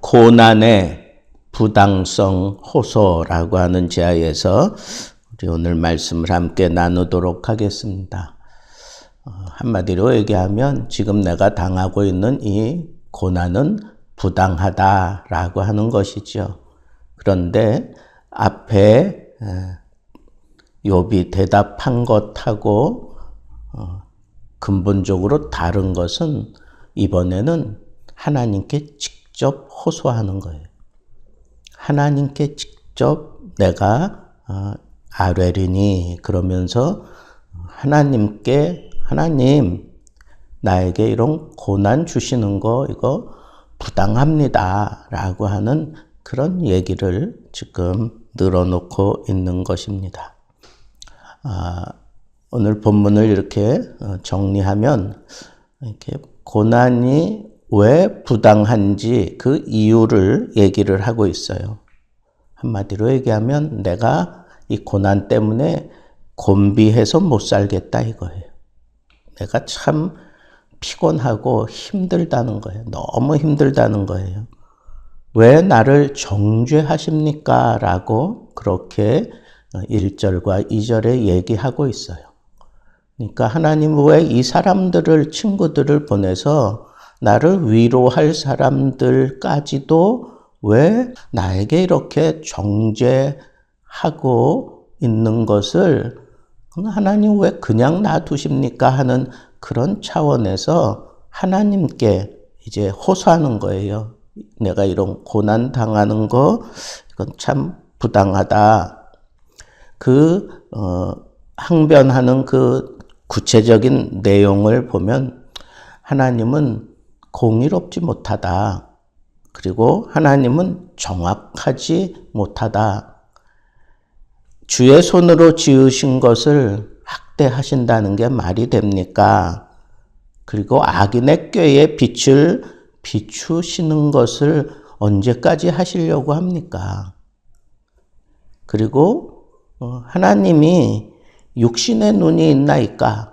고난의 부당성 호소라고 하는 제하에서 우리 오늘 말씀을 함께 나누도록 하겠습니다. 한마디로 얘기하면 지금 내가 당하고 있는 이 고난은 부당하다라고 하는 것이죠. 그런데 앞에 욥이 대답한 것하고 근본적으로 다른 것은 이번에는 하나님께 직접 호소하는 거예요. 하나님께 직접 내가 아뢰리니 그러면서 하나님께 하나님 나에게 이런 고난 주시는 거 이거 부당합니다 라고 하는 그런 얘기를 지금 늘어놓고 있는 것입니다. 오늘 본문을 이렇게 정리하면 이렇게 고난이 왜 부당한지 그 이유를 얘기를 하고 있어요. 한마디로 얘기하면 내가 이 고난 때문에 곤비해서 못 살겠다 이거예요. 내가 참 피곤하고 힘들다는 거예요. 너무 힘들다는 거예요. 왜 나를 정죄하십니까? 라고 그렇게 1절과 2절에 얘기하고 있어요. 그러니까 하나님은 왜 이 사람들을, 친구들을 보내서 나를 위로할 사람들까지도 왜 나에게 이렇게 정죄하고 있는 것을 하나님 왜 그냥 놔두십니까? 하는 그런 차원에서 하나님께 이제 호소하는 거예요. 내가 이런 고난 당하는 거 이건 참 부당하다. 항변하는 그 구체적인 내용을 보면 하나님은 공의롭지 못하다. 그리고 하나님은 정확하지 못하다. 주의 손으로 지으신 것을 학대하신다는 게 말이 됩니까? 그리고 악인의 꾀에 빛을 비추시는 것을 언제까지 하시려고 합니까? 그리고 하나님이 육신의 눈이 있나이까?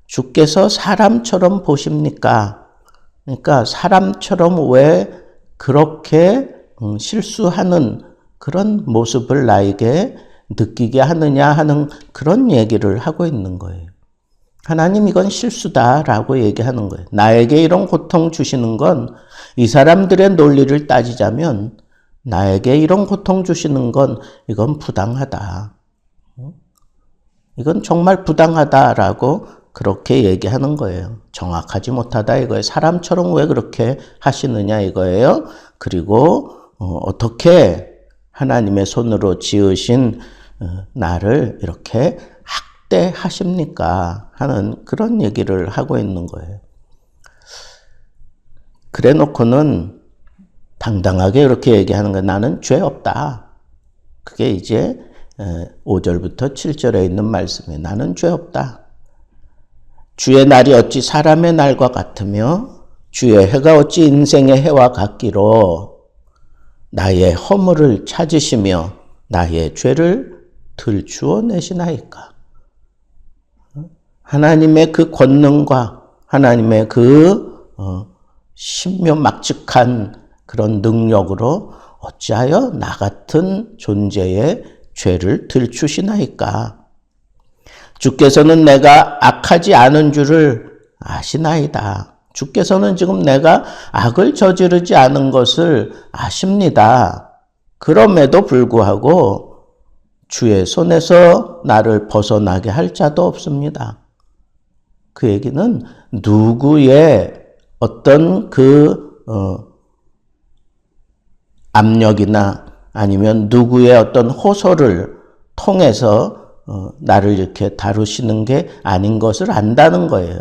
주께서 사람처럼 보십니까? 그러니까 사람처럼 왜 그렇게 실수하는 그런 모습을 나에게 느끼게 하느냐 하는 그런 얘기를 하고 있는 거예요. 하나님 이건 실수다라고 얘기하는 거예요. 나에게 이런 고통 주시는 건 이 사람들의 논리를 따지자면 나에게 이런 고통 주시는 건 이건 부당하다. 이건 정말 부당하다라고 그렇게 얘기하는 거예요. 정확하지 못하다 이거예요. 사람처럼 왜 그렇게 하시느냐 이거예요. 그리고 어떻게 하나님의 손으로 지으신 나를 이렇게 학대하십니까? 하는 그런 얘기를 하고 있는 거예요. 그래 놓고는 당당하게 이렇게 얘기하는 거예요. 나는 죄 없다. 그게 이제 5절부터 7절에 있는 말씀이에요. 나는 죄 없다. 주의 날이 어찌 사람의 날과 같으며 주의 해가 어찌 인생의 해와 같기로 나의 허물을 찾으시며 나의 죄를 들추어 내시나이까. 하나님의 그 권능과 하나님의 그 신묘막측한 그런 능력으로 어찌하여 나 같은 존재의 죄를 들추시나이까. 주께서는 내가 악하지 않은 줄을 아시나이다. 주께서는 지금 내가 악을 저지르지 않은 것을 아십니다. 그럼에도 불구하고 주의 손에서 나를 벗어나게 할 자도 없습니다. 그 얘기는 누구의 어떤 압력이나 아니면 누구의 어떤 호소를 통해서 나를 이렇게 다루시는 게 아닌 것을 안다는 거예요.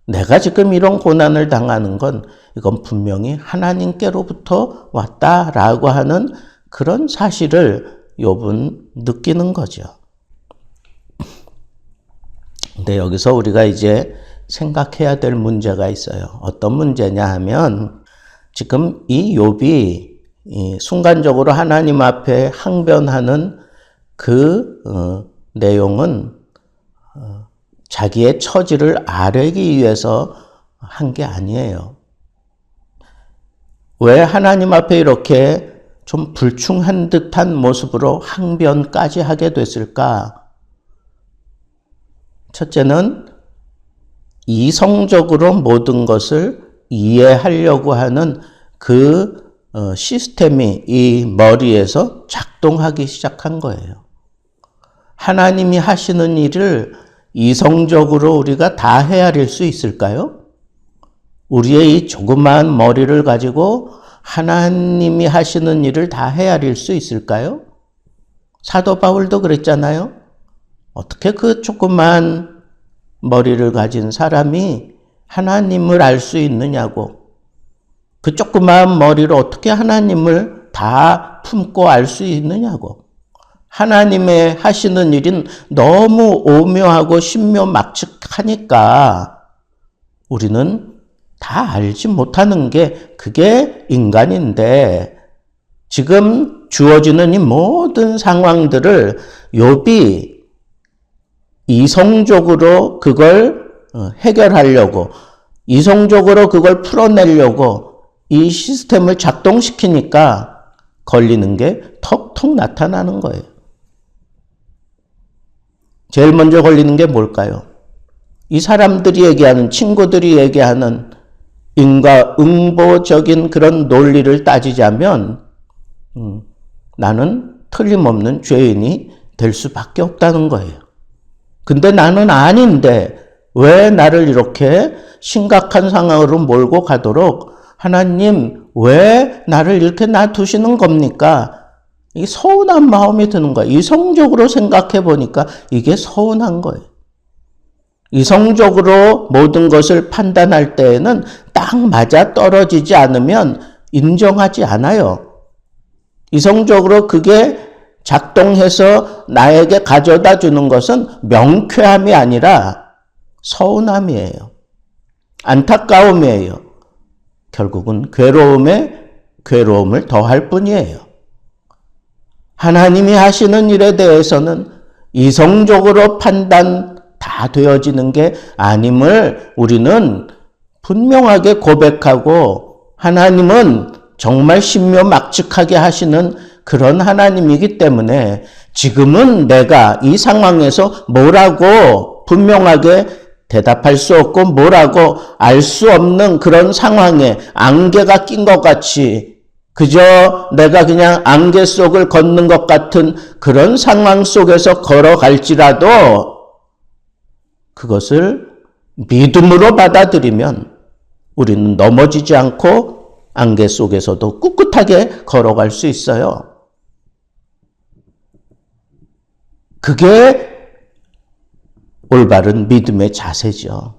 내가 지금 이런 고난을 당하는 건 이건 분명히 하나님께로부터 왔다라고 하는 그런 사실을 욥은 느끼는 거죠. 근데 여기서 우리가 이제 생각해야 될 문제가 있어요. 어떤 문제냐 하면 지금 이 욥이 순간적으로 하나님 앞에 항변하는 그 내용은 자기의 처지를 아뢰기 위해서 한 게 아니에요. 왜 하나님 앞에 이렇게 좀 불충한 듯한 모습으로 항변까지 하게 됐을까? 첫째는 이성적으로 모든 것을 이해하려고 하는 그 시스템이 이 머리에서 작동하기 시작한 거예요. 하나님이 하시는 일을 이성적으로 우리가 다 헤아릴 수 있을까요? 우리의 이 조그마한 머리를 가지고 하나님이 하시는 일을 다 헤아릴 수 있을까요? 사도 바울도 그랬잖아요. 어떻게 그 조그마한 머리를 가진 사람이 하나님을 알 수 있느냐고. 그 조그마한 머리로 어떻게 하나님을 다 품고 알 수 있느냐고. 하나님의 하시는 일은 너무 오묘하고 신묘막측하니까 우리는 다 알지 못하는 게 그게 인간인데, 지금 주어지는 이 모든 상황들을 욥이 이성적으로 그걸 해결하려고, 이성적으로 그걸 풀어내려고 이 시스템을 작동시키니까 걸리는 게 턱턱 나타나는 거예요. 제일 먼저 걸리는 게 뭘까요? 이 사람들이 얘기하는, 친구들이 얘기하는 인과응보적인 그런 논리를 따지자면 나는 틀림없는 죄인이 될 수밖에 없다는 거예요. 근데 나는 아닌데 왜 나를 이렇게 심각한 상황으로 몰고 가도록 하나님 왜 나를 이렇게 놔두시는 겁니까? 이 서운한 마음이 드는 거예요. 이성적으로 생각해 보니까 이게 서운한 거예요. 이성적으로 모든 것을 판단할 때에는 딱 맞아 떨어지지 않으면 인정하지 않아요. 이성적으로 그게 작동해서 나에게 가져다 주는 것은 명쾌함이 아니라 서운함이에요. 안타까움이에요. 결국은 괴로움에 괴로움을 더할 뿐이에요. 하나님이 하시는 일에 대해서는 이성적으로 판단 다 되어지는 게 아님을 우리는 분명하게 고백하고, 하나님은 정말 신묘막측하게 하시는 그런 하나님이기 때문에 지금은 내가 이 상황에서 뭐라고 분명하게 대답할 수 없고 뭐라고 알 수 없는 그런 상황에 안개가 낀 것 같이 그저 내가 그냥 안개 속을 걷는 것 같은 그런 상황 속에서 걸어갈지라도 그것을 믿음으로 받아들이면 우리는 넘어지지 않고 안개 속에서도 꿋꿋하게 걸어갈 수 있어요. 그게 올바른 믿음의 자세죠.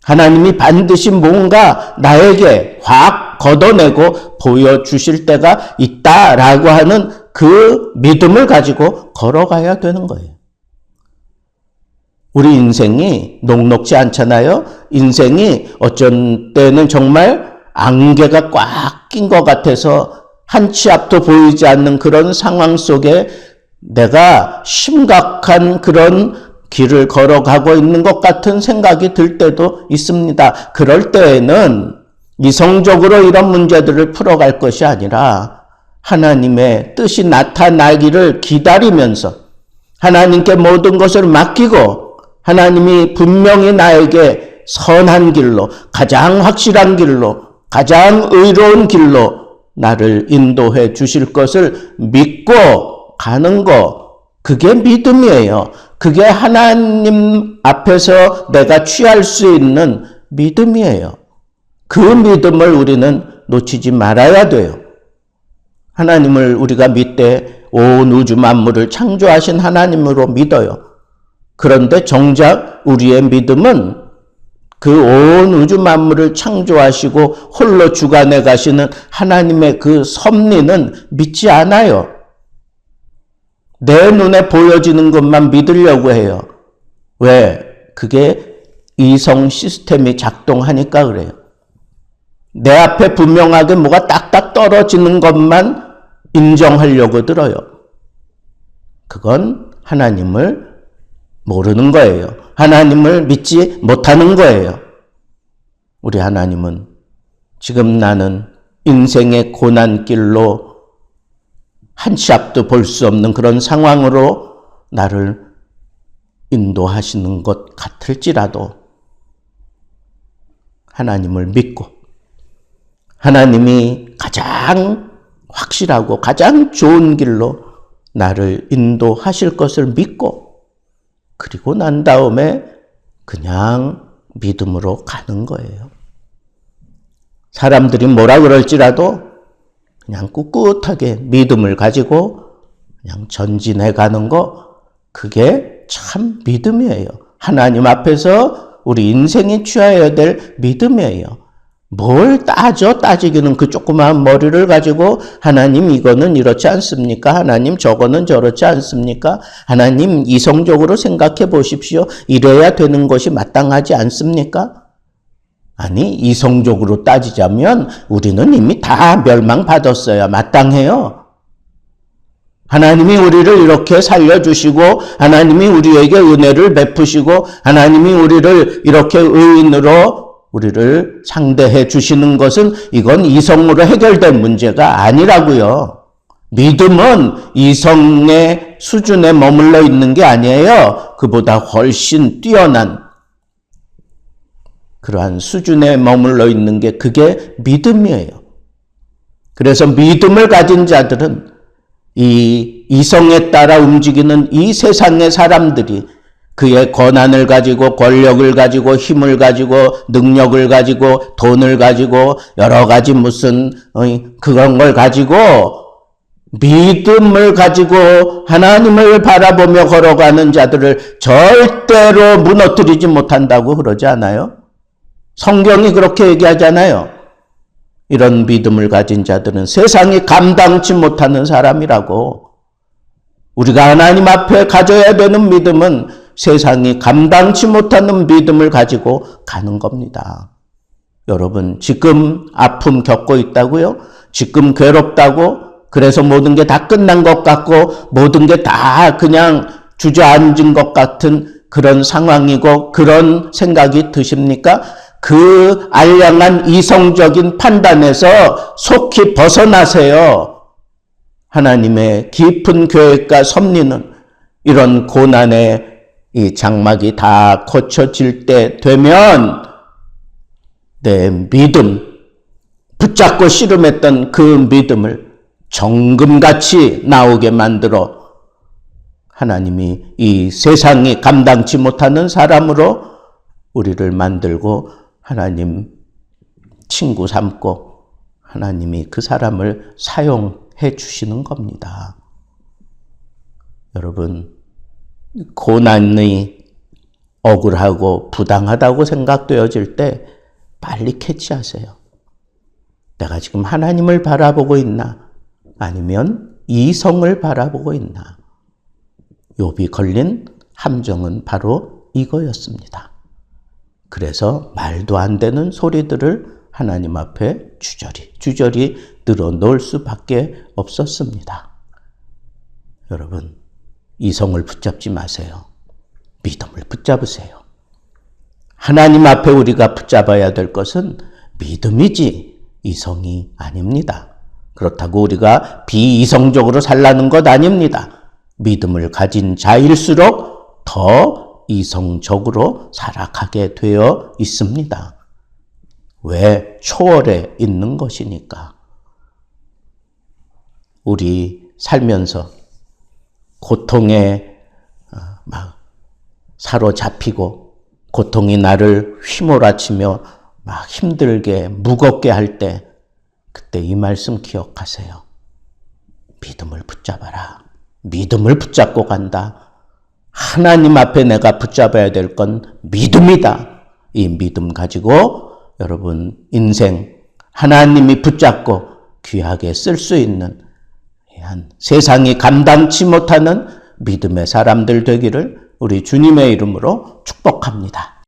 하나님이 반드시 뭔가 나에게 확 걷어내고 보여주실 때가 있다라고 하는 그 믿음을 가지고 걸어가야 되는 거예요. 우리 인생이 녹록지 않잖아요. 인생이 어쩐 때는 정말 안개가 꽉 낀 것 같아서 한 치 앞도 보이지 않는 그런 상황 속에 내가 심각한 그런 길을 걸어가고 있는 것 같은 생각이 들 때도 있습니다. 그럴 때에는 이성적으로 이런 문제들을 풀어갈 것이 아니라 하나님의 뜻이 나타나기를 기다리면서 하나님께 모든 것을 맡기고, 하나님이 분명히 나에게 선한 길로, 가장 확실한 길로, 가장 의로운 길로 나를 인도해 주실 것을 믿고 가는 거, 그게 믿음이에요. 그게 하나님 앞에서 내가 취할 수 있는 믿음이에요. 그 믿음을 우리는 놓치지 말아야 돼요. 하나님을 우리가 믿되 온 우주 만물을 창조하신 하나님으로 믿어요. 그런데 정작 우리의 믿음은 그 온 우주 만물을 창조하시고 홀로 주관해 가시는 하나님의 그 섭리는 믿지 않아요. 내 눈에 보여지는 것만 믿으려고 해요. 왜? 그게 이성 시스템이 작동하니까 그래요. 내 앞에 분명하게 뭐가 딱딱 떨어지는 것만 인정하려고 들어요. 그건 하나님을 모르는 거예요. 하나님을 믿지 못하는 거예요. 우리 하나님은 지금 나는 인생의 고난길로 한 치 앞도 볼 수 없는 그런 상황으로 나를 인도하시는 것 같을지라도 하나님을 믿고 하나님이 가장 확실하고 가장 좋은 길로 나를 인도하실 것을 믿고 그리고 난 다음에 그냥 믿음으로 가는 거예요. 사람들이 뭐라 그럴지라도 그냥 꿋꿋하게 믿음을 가지고 그냥 전진해 가는 거, 그게 참 믿음이에요. 하나님 앞에서 우리 인생이 취해야 될 믿음이에요. 뭘 따지기는 그 조그마한 머리를 가지고 하나님 이거는 이렇지 않습니까? 하나님 저거는 저렇지 않습니까? 하나님 이성적으로 생각해 보십시오. 이래야 되는 것이 마땅하지 않습니까? 아니, 이성적으로 따지자면 우리는 이미 다 멸망받았어야 마땅해요. 하나님이 우리를 이렇게 살려주시고 하나님이 우리에게 은혜를 베푸시고 하나님이 우리를 이렇게 의인으로 우리를 상대해 주시는 것은 이건 이성으로 해결된 문제가 아니라고요. 믿음은 이성의 수준에 머물러 있는 게 아니에요. 그보다 훨씬 뛰어난 그러한 수준에 머물러 있는 게 그게 믿음이에요. 그래서 믿음을 가진 자들은 이 이성에 따라 움직이는 이 세상의 사람들이 그의 권한을 가지고 권력을 가지고 힘을 가지고 능력을 가지고 돈을 가지고 여러 가지 무슨 그런 걸 가지고 믿음을 가지고 하나님을 바라보며 걸어가는 자들을 절대로 무너뜨리지 못한다고 그러지 않아요? 성경이 그렇게 얘기하잖아요. 이런 믿음을 가진 자들은 세상이 감당치 못하는 사람이라고. 우리가 하나님 앞에 가져야 되는 믿음은 세상이 감당치 못하는 믿음을 가지고 가는 겁니다. 여러분, 지금 아픔 겪고 있다고요? 지금 괴롭다고? 그래서 모든 게 다 끝난 것 같고 모든 게 다 그냥 주저앉은 것 같은 그런 상황이고 그런 생각이 드십니까? 그 알량한 이성적인 판단에서 속히 벗어나세요. 하나님의 깊은 계획과 섭리는 이런 고난의 이 장막이 다 고쳐질 때 되면 내 믿음, 붙잡고 씨름했던 그 믿음을 정금같이 나오게 만들어 하나님이 이 세상이 감당치 못하는 사람으로 우리를 만들고 하나님 친구 삼고 하나님이 그 사람을 사용해 주시는 겁니다. 여러분, 고난이 억울하고 부당하다고 생각되어질 때 빨리 캐치하세요. 내가 지금 하나님을 바라보고 있나? 아니면 이성을 바라보고 있나? 욥이 걸린 함정은 바로 이거였습니다. 그래서 말도 안 되는 소리들을 하나님 앞에 주저리 늘어놓을 수밖에 없었습니다. 여러분, 이성을 붙잡지 마세요. 믿음을 붙잡으세요. 하나님 앞에 우리가 붙잡아야 될 것은 믿음이지 이성이 아닙니다. 그렇다고 우리가 비이성적으로 살라는 것 아닙니다. 믿음을 가진 자일수록 더 이성적으로 살아가게 되어 있습니다. 왜? 초월에 있는 것이니까. 우리 살면서 고통에 막 사로잡히고 고통이 나를 휘몰아치며 막 힘들게 무겁게 할 때 그때 이 말씀 기억하세요. 믿음을 붙잡아라. 믿음을 붙잡고 간다. 하나님 앞에 내가 붙잡아야 될 건 믿음이다. 이 믿음 가지고 여러분 인생 하나님이 붙잡고 귀하게 쓸 수 있는 세상이 감당치 못하는 믿음의 사람들 되기를 우리 주님의 이름으로 축복합니다.